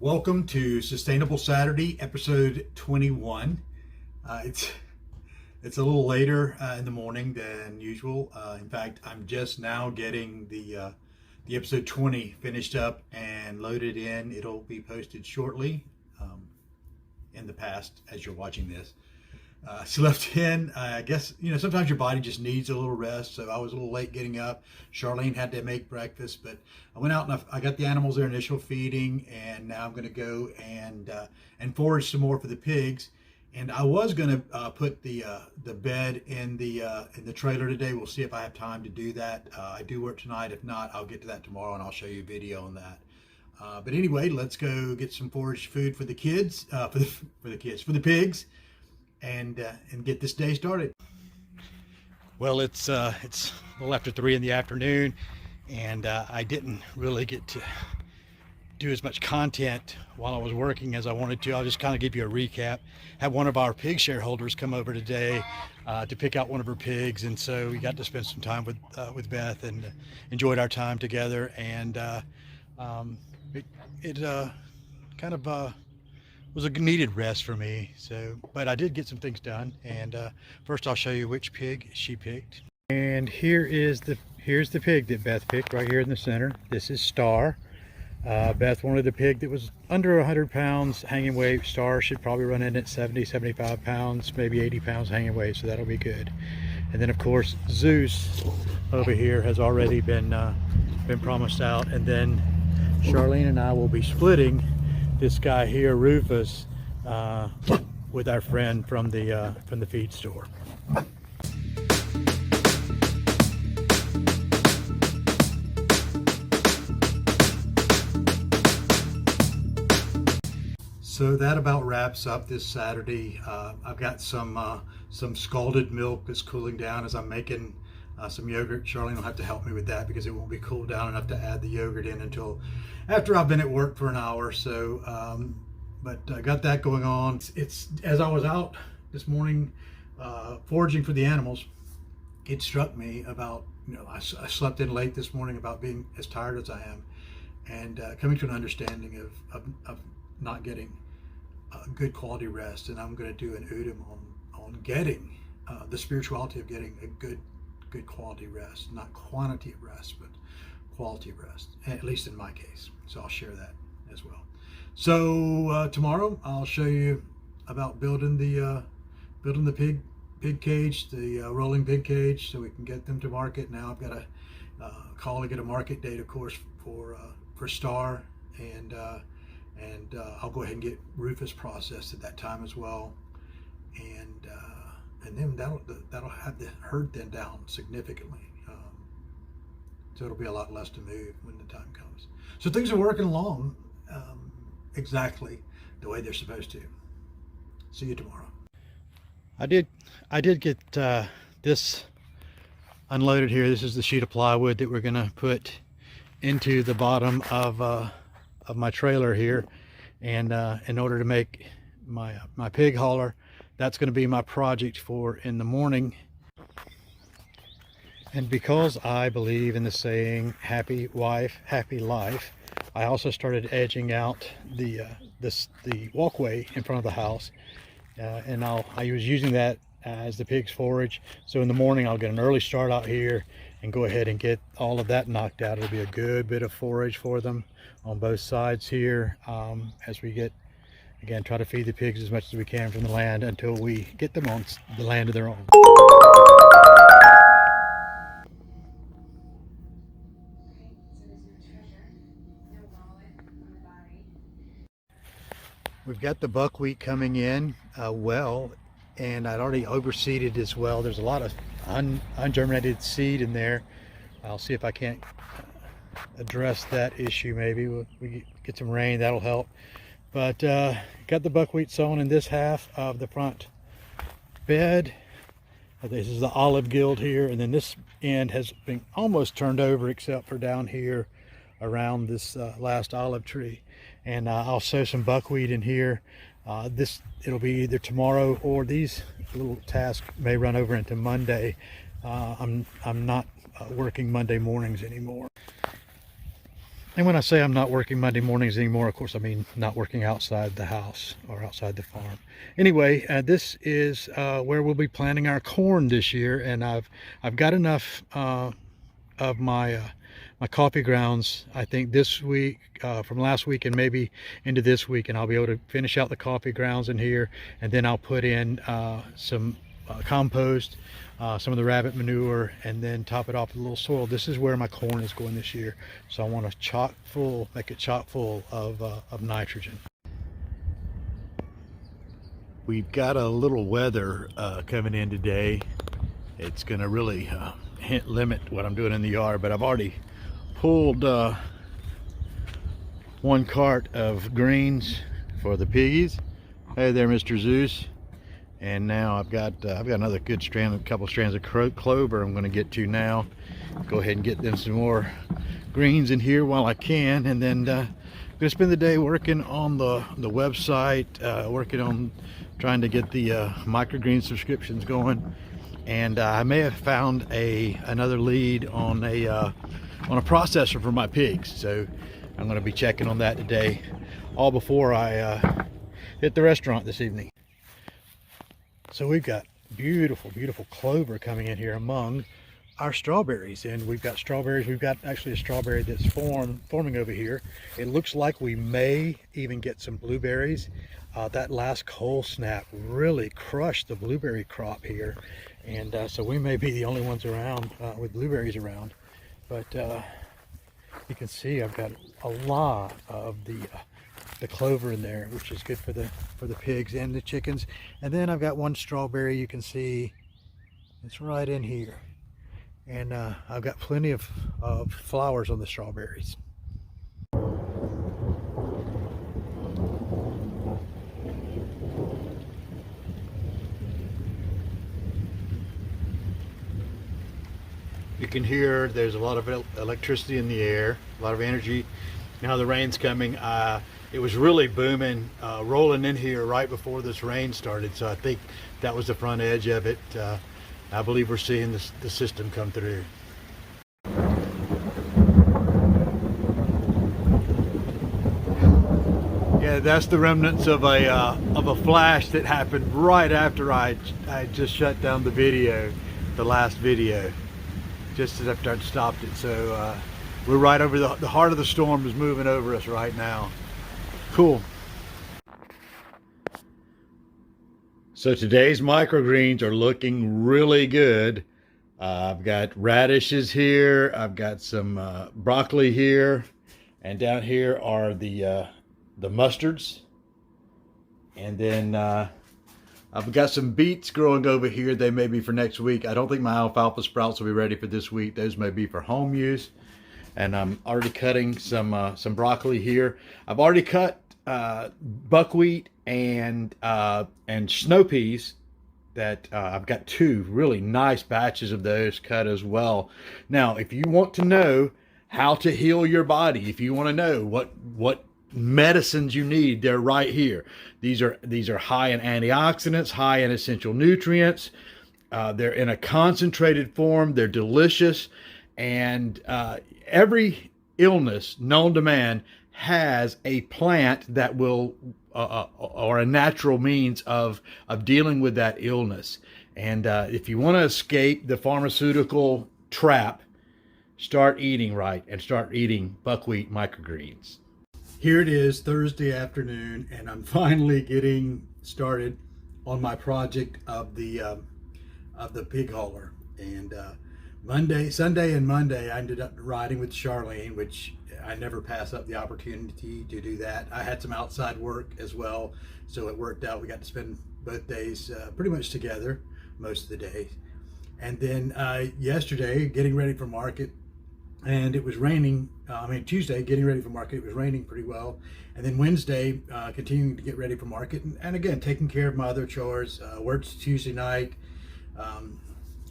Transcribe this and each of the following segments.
Welcome to Sustainable Saturday, episode 21. It's a little later in the morning than usual. In fact, I'm just now getting the episode 20 finished up and loaded in. It'll be posted shortly in the past as you're watching this. Slept in. I guess, sometimes your body just needs a little rest. So I was a little late getting up. Charlene had to make breakfast, but I went out and I got the animals their initial feeding, and now I'm going to go and forage some more for the pigs. And I was going to put the bed in the trailer today. We'll see if I have time to do that. I do work tonight. If not, I'll get to that tomorrow and I'll show you a video on that. But anyway, let's go get some forage food for the kids, for the pigs. And get this day started. Well, it's a little after 3 in the afternoon, and I didn't really get to do as much content while I was working as I wanted to. I'll just kind of give you a recap. Had one of our pig shareholders come over today to pick out one of her pigs, and so we got to spend some time with Beth and enjoyed our time together. And it kind of was a needed rest for me. But I did get some things done, and first I'll show you which pig she picked. And here's the pig that Beth picked right here in the center. This is Star. Beth wanted a pig that was under 100 pounds hanging weight. Star should probably run in at 70, 75 pounds, maybe 80 pounds hanging weight, so that'll be good. And then of course Zeus over here has already been promised out, and then Charlene and I will be splitting this guy here, Rufus, with our friend from the feed store. So that about wraps up this Saturday. I've got some scalded milk that's cooling down as I'm making some yogurt. Charlene will have to help me with that because it won't be cooled down enough to add the yogurt in until after I've been at work for an hour. So, but I got that going on. It's as I was out this morning foraging for the animals, it struck me about, I slept in late this morning about being as tired as I am, and coming to an understanding of not getting good quality rest. And I'm going to do an Udemy on getting the spirituality of getting a good quality rest, not quantity of rest, but quality of rest, at least in my case. So I'll share that as well. So tomorrow I'll show you about building the pig cage, the rolling pig cage, so we can get them to market. Now I've got to call to get a market date, of course, for Star, and I'll go ahead and get Rufus processed at that time as well, and then that'll have the herd thin down significantly. So it'll be a lot less to move when the time comes. So things are working along exactly the way they're supposed to. See you tomorrow. I did get this unloaded here. This is the sheet of plywood that we're gonna put into the bottom of my trailer here, and in order to make my pig hauler. That's going to be my project for in the morning. And because I believe in the saying, happy wife, happy life, I also started edging out the walkway in front of the house. And I was using that as the pigs forage. So in the morning, I'll get an early start out here and go ahead and get all of that knocked out. It'll be a good bit of forage for them on both sides here, as we get, again, try to feed the pigs as much as we can from the land until we get them on the land of their own. We've got the buckwheat coming in well, and I'd already overseeded as well. There's a lot of ungerminated seed in there. I'll see if I can't address that issue. Maybe we get some rain, that'll help. But got the buckwheat sown in this half of the front bed. This is the olive guild here, and then this end has been almost turned over except for down here around this last olive tree. And I'll sow some buckwheat in here. It'll be either tomorrow, or these little tasks may run over into Monday. I'm not working Monday mornings anymore. And when I say I'm not working Monday mornings anymore, of course, I mean not working outside the house or outside the farm. Anyway, this is where we'll be planting our corn this year, and I've got enough of my my coffee grounds, I think this week, from last week and maybe into this week, and I'll be able to finish out the coffee grounds in here, and then I'll put in some compost, some of the rabbit manure, and then top it off with a little soil. This is where my corn is going this year, so I want to make it chock full of nitrogen. We've got a little weather coming in today. It's going to really limit what I'm doing in the yard, but I've already pulled one cart of greens for the piggies. Hey there, Mr. Zeus. And now I've got another good couple strands of clover I'm going to get to now. Go ahead and get them some more greens in here while I can, and then I'm going to spend the day working on the website, working on trying to get the microgreen subscriptions going. And I may have found another lead on a processor for my pigs, so I'm going to be checking on that today, all before I hit the restaurant this evening. So we've got beautiful clover coming in here among our strawberries, and we've got strawberries. We've got actually a strawberry that's forming over here. It looks like we may even get some blueberries. That last cold snap really crushed the blueberry crop here, and so we may be the only ones around with blueberries around. But you can see I've got a lot of the clover in there, which is good for the pigs and the chickens. And then I've got one strawberry, you can see it's right in here, and I've got plenty of flowers on the strawberries. You can hear there's a lot of electricity in the air, a lot of energy. Now the rain's coming. It was really booming, rolling in here right before this rain started, so I think that was the front edge of it. I believe we're seeing the system come through. Yeah, that's the remnants of a flash that happened right after I just shut down the video, the last video, just as after I'd stopped it. So we're right over the heart of the storm is moving over us right now. Cool. So today's microgreens are looking really good. I've got radishes here. I've got some broccoli here, and down here are the mustards. And then I've got some beets growing over here. They may be for next week. I don't think my alfalfa sprouts will be ready for this week. Those may be for home use. And I'm already cutting some broccoli here. I've already cut buckwheat and snow peas. That I've got two really nice batches of those cut as well. Now, if you want to know how to heal your body, if you want to know what medicines you need, they're right here. These are high in antioxidants, high in essential nutrients. They're in a concentrated form. They're delicious, and every illness known to man has a plant that will or a natural means of dealing with that illness. And if you want to escape the pharmaceutical trap, start eating right and start eating buckwheat microgreens. Here it is, Thursday afternoon, and I'm finally getting started on my project of the pig hauler. And Sunday and Monday, I ended up riding with Charlene, which I never pass up the opportunity to do that. I had some outside work as well, so it worked out. We got to spend both days pretty much together most of the days. And then yesterday, getting ready for market, and it was raining. Tuesday, getting ready for market, it was raining pretty well. And then Wednesday, continuing to get ready for market, and again, taking care of my other chores. Worked Tuesday night.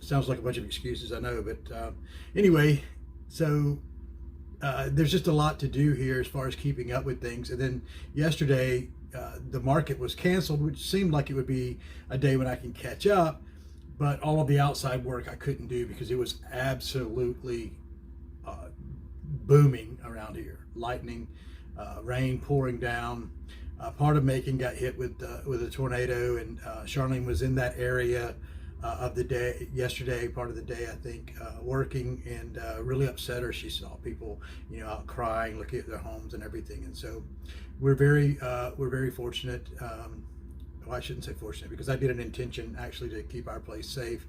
Sounds like a bunch of excuses, I know, but anyway, so there's just a lot to do here as far as keeping up with things. And then yesterday, the market was canceled, which seemed like it would be a day when I can catch up, but all of the outside work I couldn't do because it was absolutely booming around here. Lightning, rain pouring down. Part of Macon got hit with a tornado, and Charlene was in that area of the day yesterday, part of the day, I think, working, and really upset her. She saw people, out crying, looking at their homes and everything. And so we're very fortunate. Well, I shouldn't say fortunate, because I did an intention actually to keep our place safe,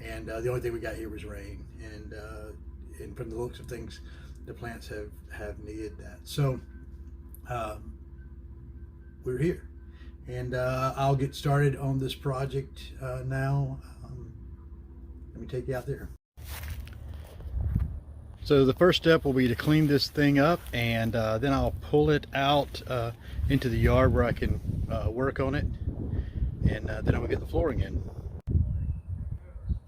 and the only thing we got here was rain. And from the looks of things, the plants have needed that. So we're here, and I'll get started on this project now. Let me take you out there. So the first step will be to clean this thing up, and then I'll pull it out into the yard where I can work on it, and then I will get the flooring in.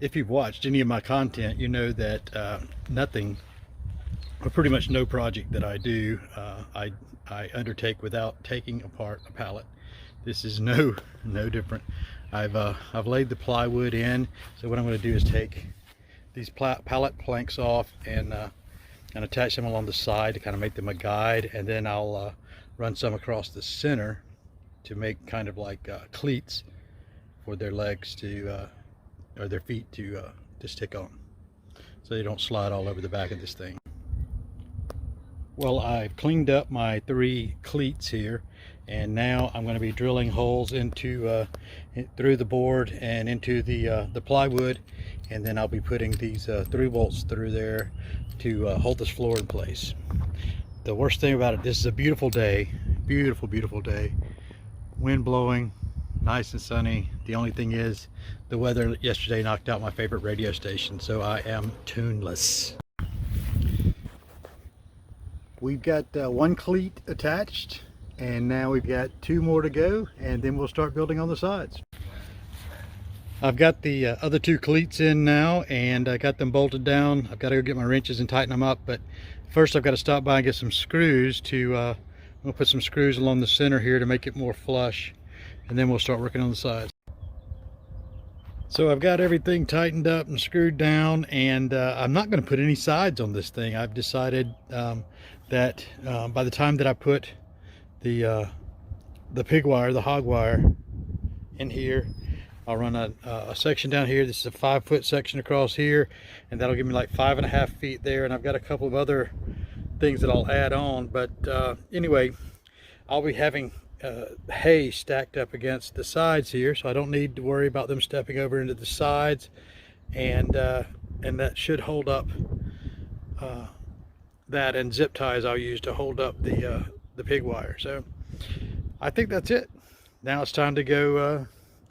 If you've watched any of my content, you know that nothing, or pretty much no project that I do, I undertake without taking apart a pallet. This is no different. I've laid the plywood in, so what I'm going to do is take these pallet planks off and attach them along the side to kind of make them a guide, and then I'll run some across the center to make kind of like cleats for their legs to or their feet to stick on, so they don't slide all over the back of this thing. Well, I've cleaned up my 3 cleats here, and now I'm going to be drilling holes into through the board and into the plywood, and then I'll be putting these 3 bolts through there to hold this floor in place. The worst thing about it, this is a beautiful day, beautiful day, wind blowing, nice and sunny. The only thing is, the weather yesterday knocked out my favorite radio station, so I am tuneless. We've got 1 cleat attached, and now we've got 2 more to go, and then we'll start building on the sides. I've got the other 2 cleats in now, and I got them bolted down. I've got to go get my wrenches and tighten them up, but first I've got to stop by and get some screws to we'll put some screws along the center here to make it more flush, and then we'll start working on the sides. So I've got everything tightened up and screwed down, and I'm not going to put any sides on this thing. I've decided that by the time that I put the pig wire, the hog wire in here, I'll run a section down here. This is a 5-foot section across here, and that'll give me like 5.5 feet there. And I've got a couple of other things that I'll add on. But anyway, I'll be having hay stacked up against the sides here, so I don't need to worry about them stepping over into the sides, and that should hold up. That and zip ties I'll use to hold up the pig wire. So I think that's it. Now it's time to go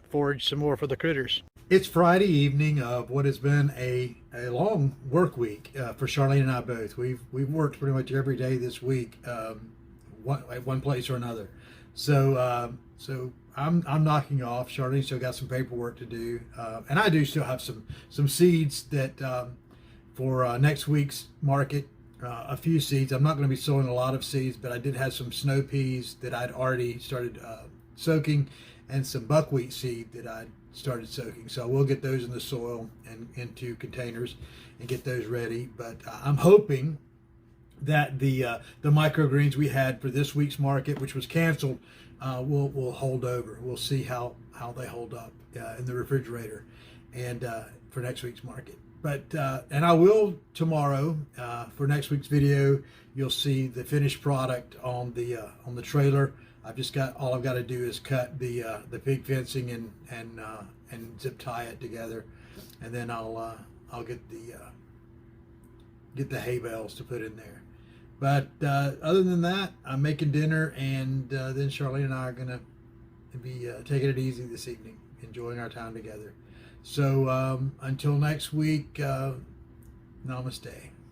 forage some more for the critters. It's Friday evening of what has been a long work week for Charlene and I both. We've worked pretty much every day this week, at one place or another. So I'm knocking off. Charlene still got some paperwork to do, and I do still have some seeds that for next week's market. A few seeds. I'm not going to be sowing a lot of seeds, but I did have some snow peas that I'd already started soaking, and some buckwheat seed that I'd started soaking. So we'll get those in the soil and into containers and get those ready. But I'm hoping that the microgreens we had for this week's market, which was canceled, will hold over. We'll see how they hold up in the refrigerator and for next week's market. But and I will tomorrow for next week's video. You'll see the finished product on the trailer. All I've got to do is cut the pig fencing and zip tie it together, and then I'll get the hay bales to put in there. But other than that, I'm making dinner, and then Charlene and I are gonna be taking it easy this evening, enjoying our time together. So until next week, namaste.